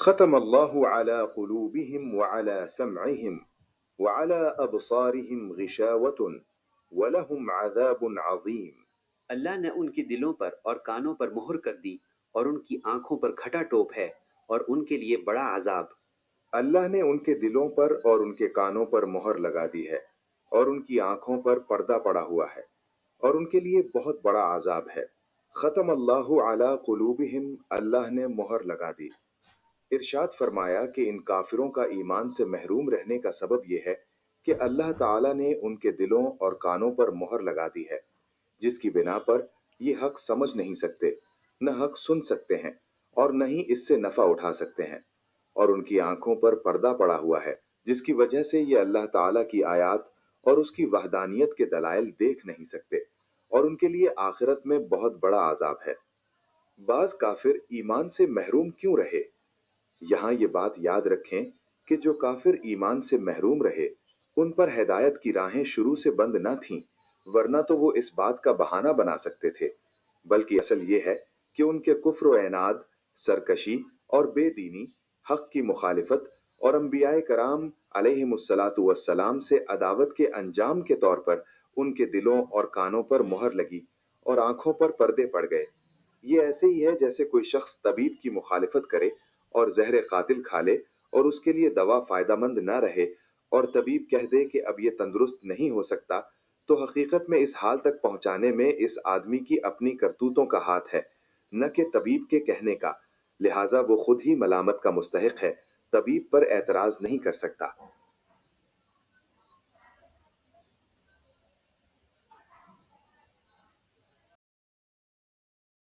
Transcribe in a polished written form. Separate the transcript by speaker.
Speaker 1: ختم اللہ علی قلوبہم وعلی سمعہم وعلی ابصارہم غشاوۃ ولہم عذاب عظیم۔
Speaker 2: اللہ نے ان کے دلوں پر اور کانوں پر مہر کر دی اور ان کی آنکھوں پر گھٹا ٹوپ ہے اور ان کے لیے بڑا عذاب۔
Speaker 1: اللہ نے ان کے دلوں پر اور ان کے کانوں پر مہر لگا دی ہے اور ان کی آنکھوں پر پردہ پڑا ہوا ہے اور ان کے لیے بہت بڑا عذاب ہے۔ ختم اللہ علی قلوبہم، اللہ نے مہر لگا دی۔ ارشاد فرمایا کہ ان کافروں کا ایمان سے محروم رہنے کا سبب یہ ہے کہ اللہ تعالیٰ نے ان کے دلوں اور کانوں پر مہر لگا دی ہے، جس کی بنا پر یہ حق سمجھ نہیں سکتے، نہ حق سن سکتے ہیں اور نہ ہی اس سے نفع اٹھا سکتے ہیں، اور ان کی آنکھوں پر پردہ پڑا ہوا ہے، جس کی وجہ سے یہ اللہ تعالیٰ کی آیات اور اس کی وحدانیت کے دلائل دیکھ نہیں سکتے، اور ان کے لیے آخرت میں بہت بڑا عذاب ہے۔ بعض کافر ایمان سے محروم کیوں رہے؟ یہاں یہ بات یاد رکھیں کہ جو کافر ایمان سے محروم رہے ان پر ہدایت کی راہیں شروع سے بند نہ تھیں، ورنہ تو وہ اس بات کا بہانہ بنا سکتے تھے، بلکہ اصل یہ ہے کہ ان کے کفر و عناد، سرکشی اور بے دینی، حق کی مخالفت اور انبیاء کرام علیہم الصلاۃ والسلام سے عداوت کے انجام کے طور پر ان کے دلوں اور کانوں پر مہر لگی اور آنکھوں پر پردے پڑ گئے۔ یہ ایسے ہی ہے جیسے کوئی شخص طبیب کی مخالفت کرے اور زہر قاتل کھا لے اور اس کے لیے دوا فائدہ مند نہ رہے، اور طبیب کہہ دے کہ اب یہ تندرست نہیں ہو سکتا، تو حقیقت میں اس حال تک پہنچانے میں اس آدمی کی اپنی کرتوتوں کا ہاتھ ہے، نہ کہ طبیب کے کہنے کا، لہٰذا وہ خود ہی ملامت کا مستحق ہے، طبیب پر اعتراض نہیں کر سکتا۔